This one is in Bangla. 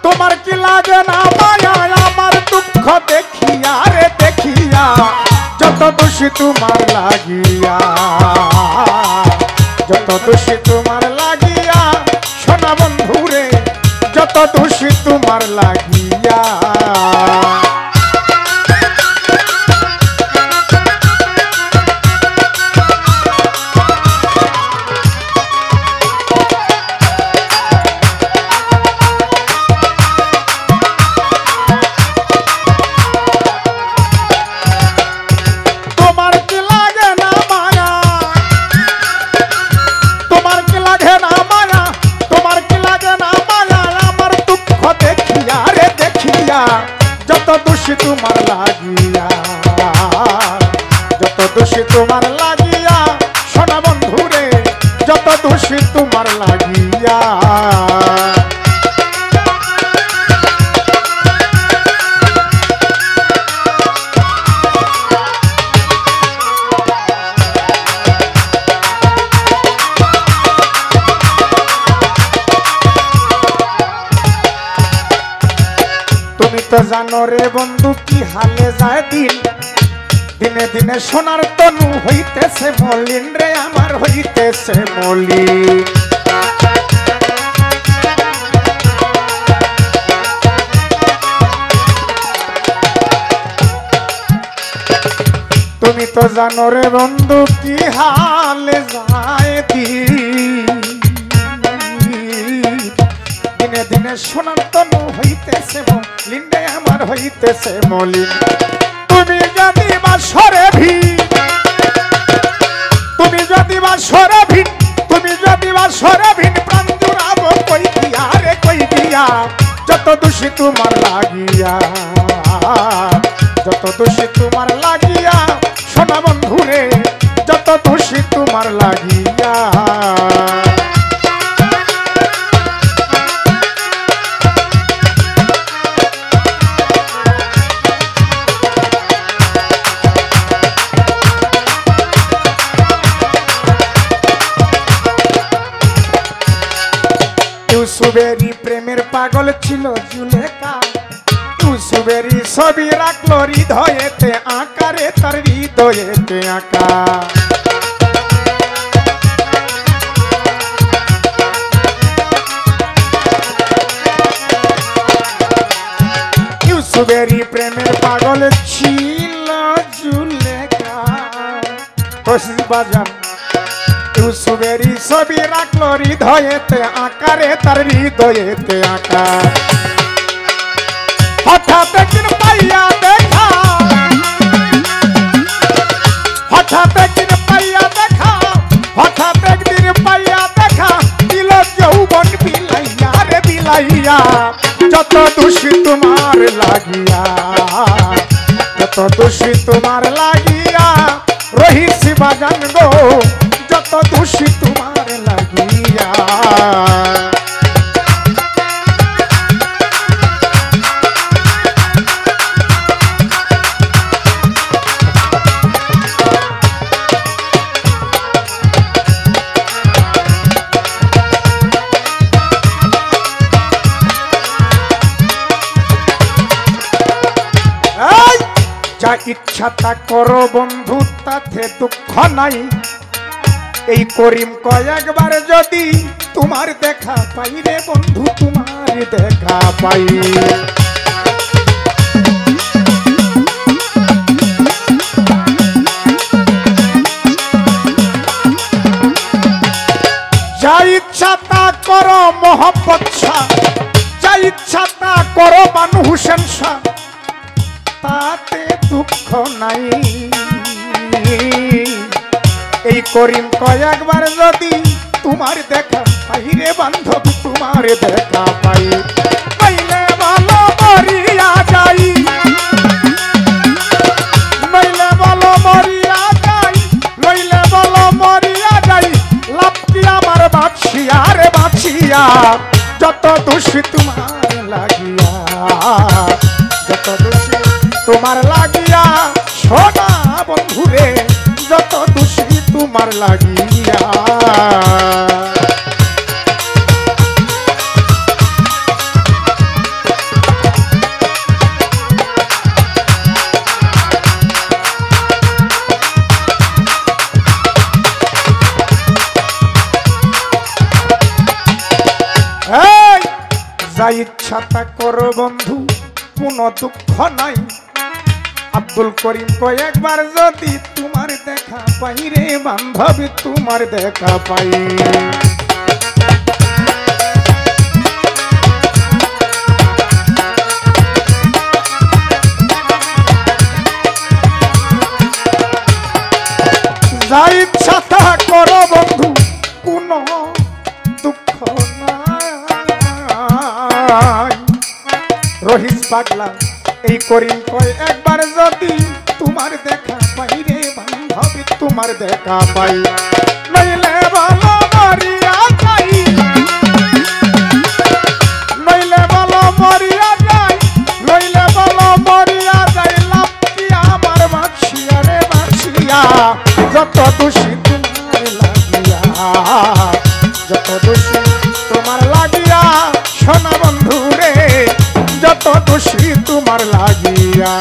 তোমার কি লাগে না মায়া আমার দুঃখ দেখিয়া রে দেখিয়া যত দোষী তোমার লাগিয়া যত দোষী তোমার লাগিয়া সোনা বন্ধু রে যত দোষী তোমার লাগিয়া যত দোষী তোমার লাগিয়া যত দোষী তোমার লাগিয়া সোনা বন্ধু রে যত দোষী তোমার লাগিয়া তুমি তো জানো রে বন্ধু কি হালে যায় দিন দিনে দিনে সোনার তনু হইতেছে মলিন রে আমার হইতেছে মলিন তুমি তো জানো রে বন্ধু কি হালে যায় দিন দিনে দিনে সোনার তনু হইতেছে মলিন রে আমার হইতেছে মলিন তুমি যদি বাসরে ভিন তুমি যদি বাসরে ভিন তুমি যদি বাসরে ভিন প্রাণ জুড়াবো কই দিয়া রে কই দিয়া যত দোষী তোমার লাগিয়া যত দোষী তোমার লাগিয়া সোনা বন্ধু রে যত দোষী তোমার লাগিয়া ইউসুফেরই প্রেমের পাগল ছিল জুলেখা ইউসুফেরই ছবি রাখলো হৃদয়েতে আকারে তার হৃদয়েতে আঁকা ইউসুফেরই প্রেমের পাগল ছিল জুলেখা কষি বাজান ইউসুফেরই ছবি রাখলো হৃদয়েতে আকারে তার হৃদয়েতে আঁকা হঠাৎ একদিন পাইয়া দেখা হঠাৎ একদিন পাইয়া দেখা হঠাৎ একদিন পাইয়া দেখা দিল যৌবন বিলাইয়া রে বিলাইয়া যত দোষী তোমার লাগিয়া যত দোষী তোমার লাগিয়া রহিস বাজান গো যত দোষী তোমার লাগিয়া যা ইচ্ছা তা করো বন্ধু তাতে দুঃখ নাই এই করিম কয়েকবার যদি তোমার দেখা পাই রে বন্ধু তোমার দেখা পাই যা ইচ্ছা তা করো মোহাম্মদ শাহ যা ইচ্ছা তা করো বানু হোসেন শাহ তাতে দুঃখ নাই এই করিম কয়েকবার যদি তোমার দেখা পাই রে বান্ধব তোমার দেখা পাই পাইলে ভালো মরিয়া যাই নইলে ভালো মরিয়া যাই নইলে ভালো মরিয়া যাই লাভটি আমার বাছিয়া রে বাছিয়া যত দোষী তোমার লাগিয়া যত দোষী তোমার লাগিয়া সোনা বন্ধুরে যত দোষী তোমার লাগিয়া যা ইচ্ছা তা করো বন্ধু কোনো দুঃখ নাই আব্দুল করিম কয়েকবার যদি তোমার দেখা পাই রে বান্ধবী তোমার দেখা পাই যা ইচ্ছা তা করো বন্ধু কোনো দুঃখ নাই রহিস পাগলা এই করিম কয় একবার যদি তোমার দেখা পাই রে বান্ধবী তোমার দেখা পাই নইলে বলো মরিয়া যাই নইলে বলো মরিয়া যাই নইলে বলো মরিয়া যাই লাপি আমার মাছিয়া রে মাছিয়া যত দোষী তোমার লাগিয়া যত দোষী তোমার লাগিয়া সোনা বন্ধু রে যত দোষী তোমার লাগিয়া